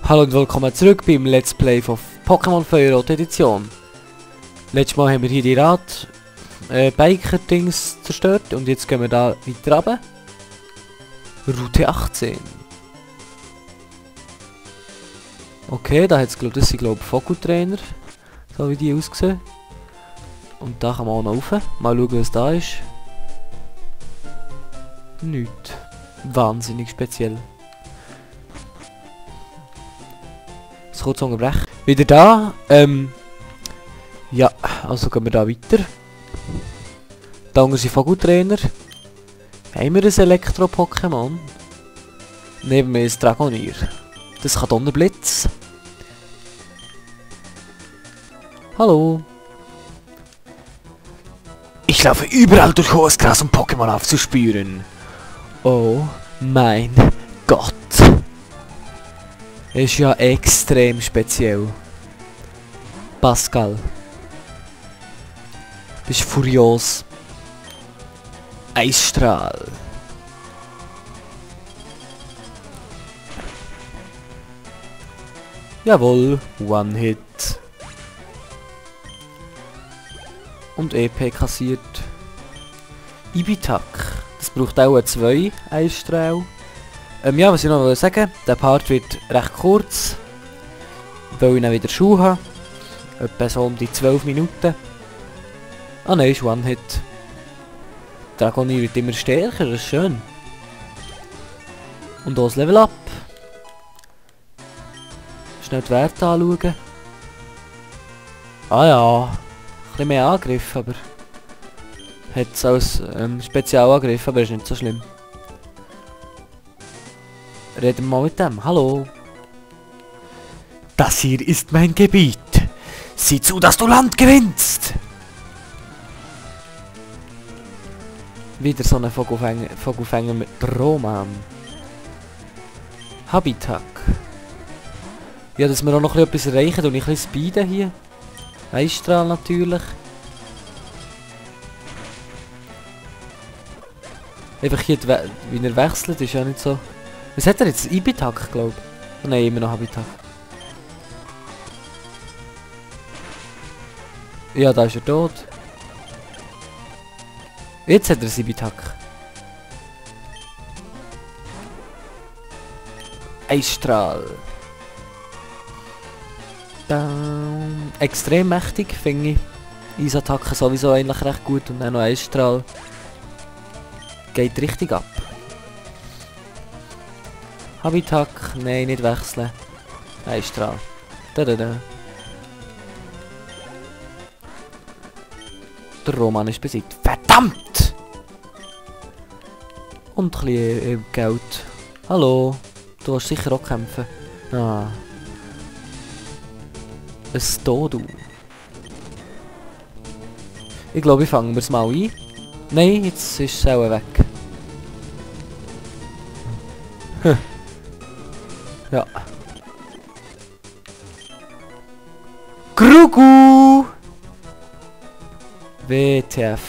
Hallo und willkommen zurück beim Let's Play von Pokémon Feuerrot Edition. Letztes Mal haben wir hier die Biker-Dings zerstört und jetzt gehen wir da weiter runter. Route 18. Okay, da hat es das sind glaube ich Foku-Trainer. So wie die aussehen. Und da kann man auch noch rauf. Mal schauen was da ist. Nichts. Wahnsinnig speziell. Kurz unterbrechen. Wieder da. Ja, also gehen wir da weiter. Da unten sind Vogeltrainer. Haben wir ein Elektro-Pokémon? Neben mir ist Dragonier. Das kann Donnerblitz. Hallo. Ich laufe überall durch hohes Gras, um Pokémon aufzuspüren. Oh mein Gott. Ist ja extrem speziell. Pascal. Bist furios. Eisstrahl. Jawohl, One-Hit. Und EP kassiert. Ibitak. Das braucht auch 2 Eisstrahl. Ja, was ich noch sagen, der Part wird recht kurz, weil ich dann wieder Schuhe habe. Etwa so um die 12 Minuten. Ah nein, ist One-Hit. Dragonier wird immer stärker, das ist schön. Und auch das Level Up. Schnell die Werte anschauen. Ah ja, ein bisschen mehr Angriff, aber... Hat es als Spezialangriff, aber ist nicht so schlimm. Reden wir mal mit dem. Hallo. Das hier ist mein Gebiet. Sieh zu, dass du Land gewinnst. Wieder so ein Vogelfänger mit Roman. Habitak. Ja, dass wir auch noch etwas erreichen und ich ein bisschen speeden hier. Eisstrahl natürlich. Einfach hier, wie er wechselt, ist ja nicht so... Was hat er jetzt? Ibitak, glaube ich. Oh nein, immer noch Habitak. Ja, da ist er tot. Jetzt hat er das Ibitak. Eisstrahl. Extrem mächtig, finde ich. Eisattacken sowieso eigentlich recht gut und dann noch Eisstrahl. Geht richtig ab. Habitak, nein, nicht wechseln. Eisstrahl. Der Roman ist besiegt. Verdammt! Und ein bisschen Geld. Hallo, du hast sicher auch kämpfen. Ah. Ein Stodu. Ich glaube, ich fangen wir es mal ein. Nein, jetzt ist es auch weg. Hm. Ja. Grugu! WTF.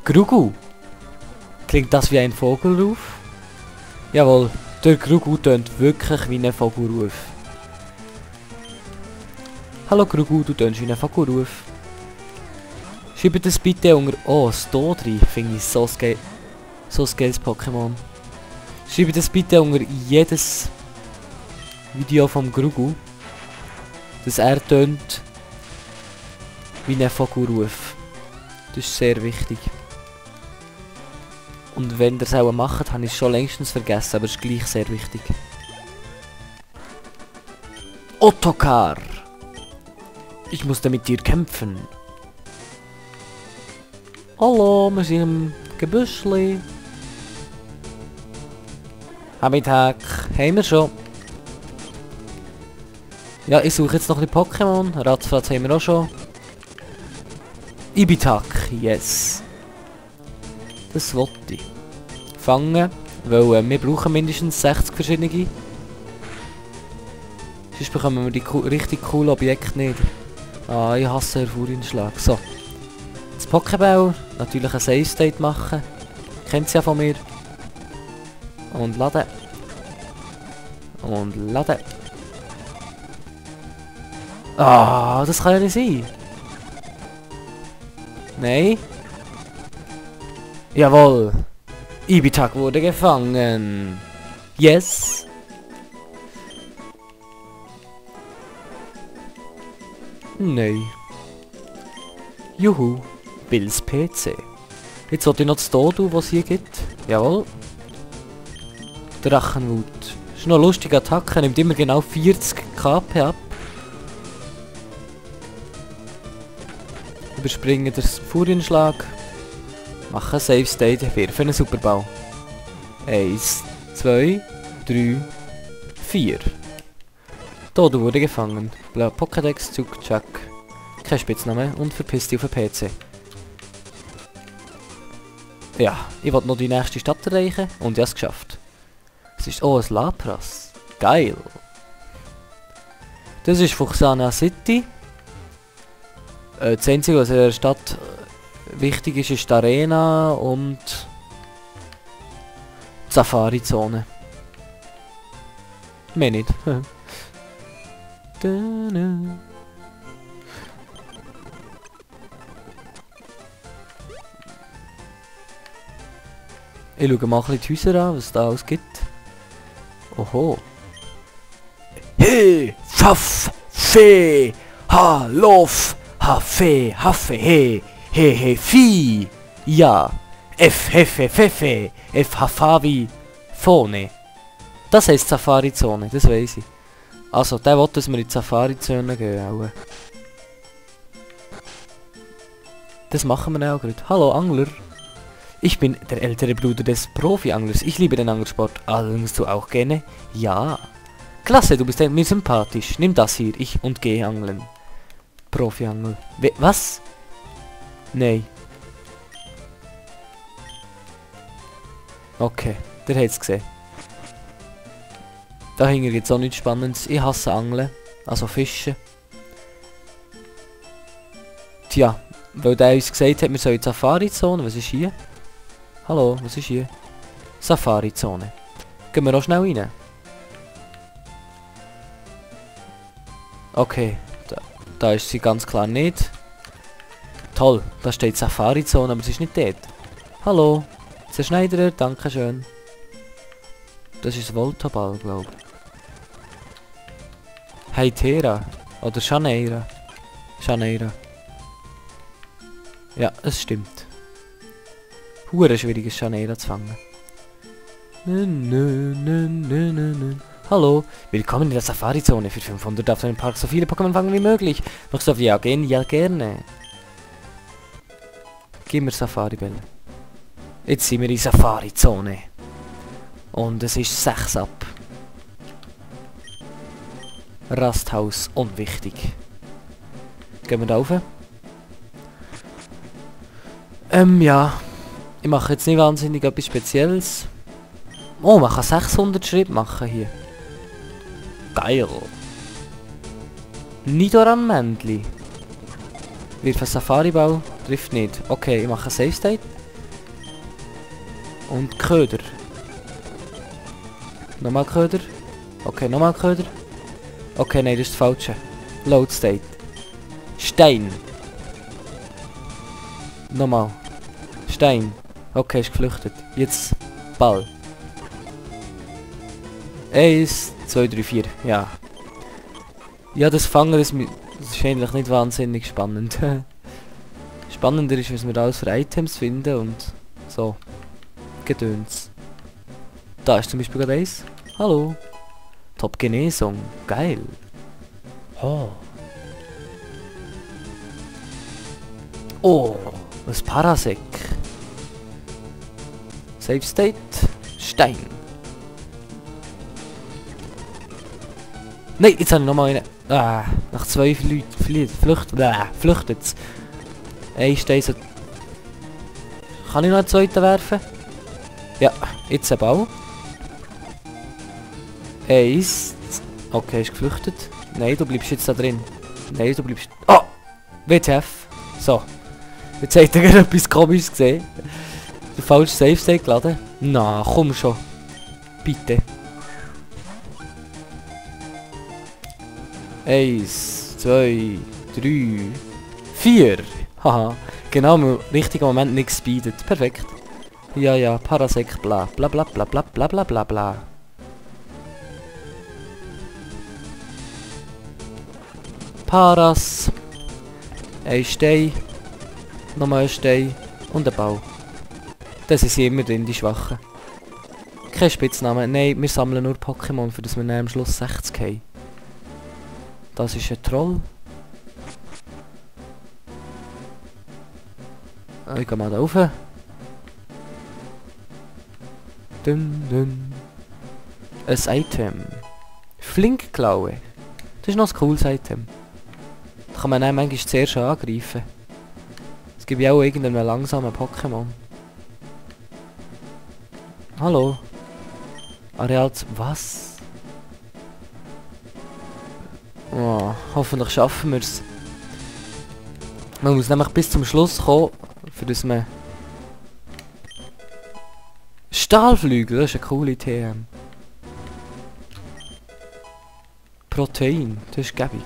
Grugu. Klingt das wie ein Vogelruf? Jawohl, der Grugu tönt wirklich wie ein Vogelruf. Hallo Grugu, du tönst wie ein Vogelruf. Schreibt das bitte unter... Oh, Stodri finde ich so ein geiles Pokémon. Schreibt das bitte unter jedes Video vom Grugu, dass er tönt wie ein Vogelruf. Das ist sehr wichtig. Und wenn ihr es auch macht, habe ich es schon längstens vergessen, aber es ist gleich sehr wichtig. Ottokar! Ich musste mit dir kämpfen. Hallo, wir sind im Gebüschli. Habitak, haben wir schon. Ja, ich suche jetzt noch ein bisschen Pokémon. Ratzfatz haben wir auch schon. Ibitak, yes. Das wollte ich. Fangen, weil wir brauchen mindestens 60 verschiedene. Sonst bekommen wir die richtig coolen Objekte nicht. Ah, ich hasse Hervorschlag. So. Das Pokéball, natürlich ein Save State machen. Kennt sie ja von mir. Und laden. Und laden. Ah, das kann ja nicht sein. Nein. Jawohl. Ibitak wurde gefangen. Yes. Nein. Juhu. Bills PC. Jetzt sollte ich noch das Dodo, was es hier gibt. Jawohl. Drachenwut. Ist noch eine lustige Attacke, nimmt immer genau 40 KP ab. Überspringen den Furienschlag. Machen Save State, werfen einen Superball. 1, 2, 3, 4. Dodo wurde gefangen. Pokédex, Zug, Chuck. Kein Spitzname und verpisst dich auf den PC. Ja, ich wollte noch die nächste Stadt erreichen und ich habe es geschafft. Es ist ein Lapras. Geil. Das ist Fuchsana City. Das Einzige, was in der Stadt wichtig ist, ist die Arena und die Safari-Zone. Mehr nicht. Ich schaue mal ein bisschen die Häuser an, was es da alles gibt. Oho. He, Pfaff, Fee, Ha, Lof, Ha, Fee, Haffe, He, He, Fi. Ja. F, Hefe, Fefe, F, Hafavi, Phone. Das heisst Safari-Zone, das weiss ich. Also, der will, dass wir in die Safari-Zone gehen. Auch. Das machen wir auch gerade. Hallo, Angler. Ich bin der ältere Bruder des Profi-Anglers. Ich liebe den Angelsport. Angelst du auch gerne? Ja. Klasse, du bist mir sympathisch. Nimm das hier, ich und geh angeln. Profi-Angler. Was? Nein. Okay, der hat's gesehen. Dahinter gibt's auch nichts Spannendes. Ich hasse Angeln. Also Fischen. Tja, weil der uns gesagt hat, wir sollen in die Safari-Zone. Was ist hier? Hallo, was ist hier? Safari-Zone. Gehen wir noch schnell rein. Okay, da ist sie ganz klar nicht. Toll, da steht Safari-Zone, aber sie ist nicht dort. Hallo, Zerschneiderer, dankeschön. Das ist Voltaball, glaube ich. Heitera. Oder Shaneira. Shaneira. Ja, es stimmt. Hure schwieriges Shaneira zu fangen. Hallo, willkommen in der Safari-Zone. Für 500 darfst du im Park so viele Pokémon fangen wie möglich. Möchtest du auf Ja gehen? Ja, gerne. Gib mir Safari-Bälle. Jetzt sind wir in Safari-Zone. Und es ist 6 ab. Rasthaus, unwichtig. Gehen wir da rauf. Ja. Ich mache jetzt nicht wahnsinnig etwas Spezielles. Oh, man kann 600 Schritte machen hier. Geil. Nidoran-Männli. Wirf ein Safari-Ball. Trifft nicht. Okay, ich mache ein Save State. Und Köder. Nochmal Köder. Okay, nochmal Köder. Okay, nein, das ist das Falsche. Load State. Stein. Nochmal. Stein. Okay, ist geflüchtet. Jetzt Ball. 1, 2, 3, 4. Ja. Ja, das Fangen ist wahrscheinlich nicht wahnsinnig spannend. Spannender ist, was wir da alles für Items finden und so. Gedöns. Da ist zum Beispiel gerade eins. Hallo. Top Genesung. Geil. Oh. Oh. Was Parasek. Save State. Stein. Nein, jetzt habe ich nochmal eine. Ah, nach 2 Leuten flüchtet's. Ein Stein so. Kann ich noch einen zweiten werfen? Ja, jetzt ein Ball. 1. Okay, ist geflüchtet. Nein, du bleibst jetzt da drin. Nein, du bleibst... Oh! WTF. So. Jetzt hat er gerade etwas Komisches gesehen. Der falsche Save State geladen. Na, komm schon. Bitte. 1, 2, 3, 4. Haha. Genau im richtigen Moment nicht gespeedet. Perfekt. Ja, ja, Parasek, bla bla bla bla bla bla bla bla bla. Paras. Ein Stein. Nochmal ein Stein. Und ein Bau. Das ist immer drin, die Schwachen. Kein Spitzname. Nein, wir sammeln nur Pokémon, für das wir am Schluss 60 haben. Das ist ein Troll. Ich gehe mal da rauf. Dun, dun. Ein Item. Flinkklaue. Das ist noch ein cooles Item. Da kann man dann manchmal zuerst angreifen. Es gibt ja auch irgendeinen langsamen Pokémon. Hallo. Areal... Was? Oh, hoffentlich schaffen wir es. Man muss nämlich bis zum Schluss kommen, für das man... Stahlflügel, das ist eine coole TM. Protein, das ist gäbig.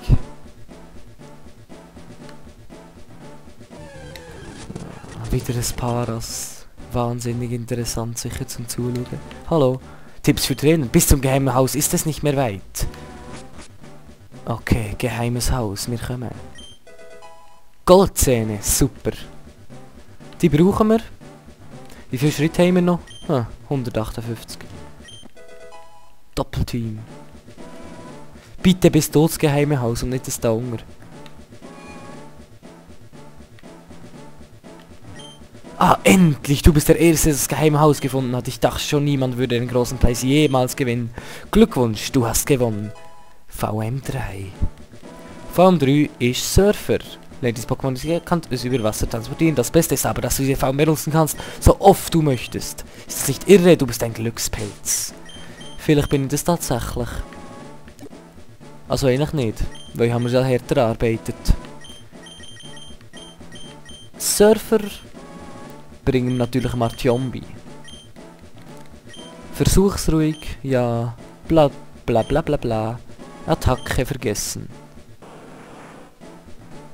Wieder ein Paras. Wahnsinnig interessant, sicher zum Zuschauen. Hallo. Tipps für Trainer. Bis zum geheimen Haus ist es nicht mehr weit. Okay, geheimes Haus. Wir kommen. Goldzähne. Super. Die brauchen wir. Wie viele Schritte haben wir noch? 158. Doppelteam. Bitte bis dort das geheime Haus und nicht das da unten. Ah, endlich! Du bist der Erste, der das geheime Haus gefunden hat. Ich dachte schon, niemand würde den großen Preis jemals gewinnen. Glückwunsch, du hast gewonnen. VM3. VM3 ist Surfer. Lernt das Pokémon, das kann es über Wasser transportieren. Das Beste ist aber, dass du die VM benutzen kannst, so oft du möchtest. Ist das nicht irre? Du bist ein Glückspilz. Vielleicht bin ich das tatsächlich. Also eigentlich nicht, weil haben wir ja härter erarbeitet. Surfer bringen natürlich Martiombi. Versuchsruhig, ja, bla bla bla bla bla. Attacke vergessen.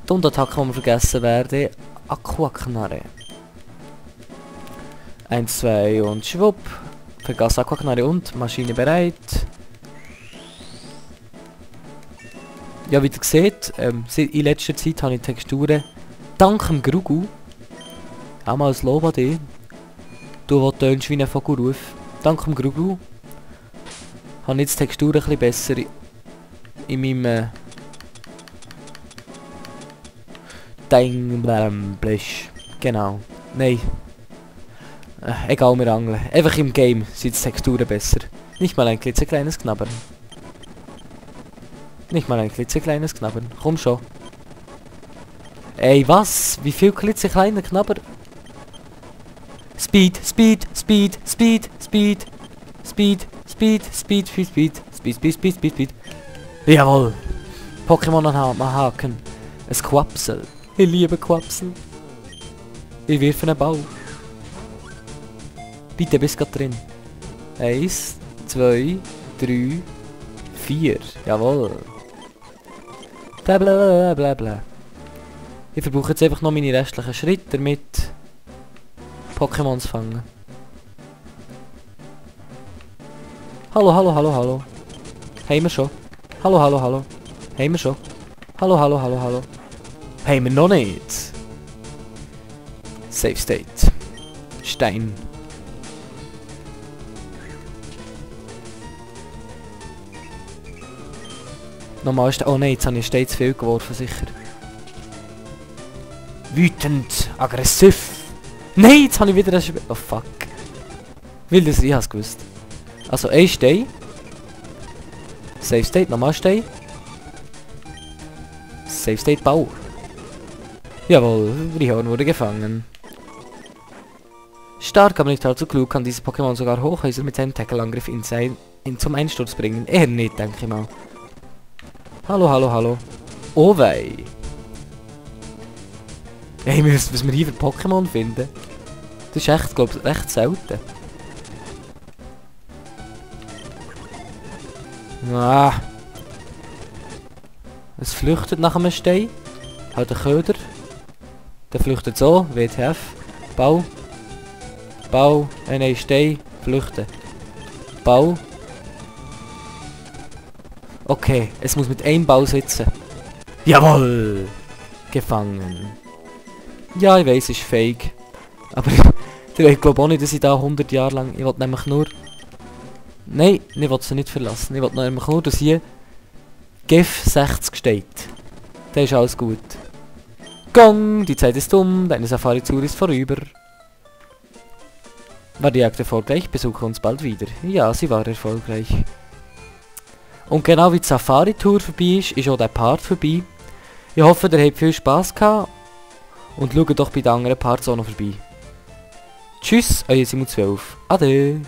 Die Unterattacke, die wir vergessen werden, Aquaknarre. 1, 2 und schwupp. Vergass Aquaknarre und Maschine bereit. Ja, wie ihr seht, in letzter Zeit habe ich Texturen dank dem Grugu. Auch mal ein Lob an dich. Du, der tönst wie ein Vogelruf. Dank dem Grugu habe ich jetzt die Texturen ein bisschen besser in meinem Blech. Genau. Nein. Egal, wir angeln. Einfach im Game sind die Texturen besser. Nicht mal ein klitzekleines Knabbern. Nicht mal ein klitzekleines Knabbern. Komm schon. Ey, was? Wie viel klitzekleine Knabber? Speed, Speed, Speed, Speed, Speed, Speed, Speed, Speed, Speed, Speed, Speed, Speed, Speed, Speed, Speed. Jawohl. Pokémon an Haken. Ein Quapsel. Ich liebe Quapsel. Ich wirfe einen Ball. Bitte, bist grad drin. 1, 2, 3, 4. Jawohl. Bla bla bla bla bla. Ich verbrauche jetzt einfach noch meine restlichen Schritte, damit Pokémon zu fangen. Hallo, hallo, hallo, hallo. Haben wir schon? Hallo, hallo, hallo. Haben wir schon? Hallo, hallo, hallo, hallo. Haben wir noch nicht? Safe State. Stein. Nochmal ist... Oh nein, jetzt habe ich Stein zu viel geworfen, sicher. Wütend, aggressiv. Nein, jetzt habe ich wieder ein Oh fuck. Will das, ich habe es gewusst. Also ein Stein. Safe State, nochmal Stein. Safe State, Bau. Jawohl, Rihorn wurde gefangen. Stark, aber nicht allzu klug, kann dieses Pokémon sogar Hochhäuser mit seinem Tackle-Angriff zum Einsturz bringen. Eher nicht, denke ich mal. Hallo, hallo, hallo. Oh wei. Hey, was wir hier für Pokémon finden. Das ist echt, glaube ich, recht selten. Ah. Es flüchtet nach einem Stein. Halt den Köder. Der flüchtet so. WTF. Bau. Bau. Nein, Stein. Flüchten. Bau. Okay, es muss mit einem Bau sitzen. Jawohl! Gefangen. Ja, ich weiss, es ist fake. Aber ich glaube auch nicht, dass ich da 100 Jahre lang... Ich will nämlich nur... Nein, ich will sie nicht verlassen. Ich will nämlich nur, dass hier GIF 60 steht. Dann ist alles gut. Gong! Die Zeit ist um. Deine Safari-Tour ist vorüber. War die Jagd erfolgreich? Besuche uns bald wieder. Ja, sie war erfolgreich. Und genau wie die Safari-Tour vorbei ist auch der Part vorbei. Ich hoffe, ihr habt viel Spass gehabt. Und schaut doch bei den anderen Parts auch noch vorbei. Tschüss, euer Simon12. Ade.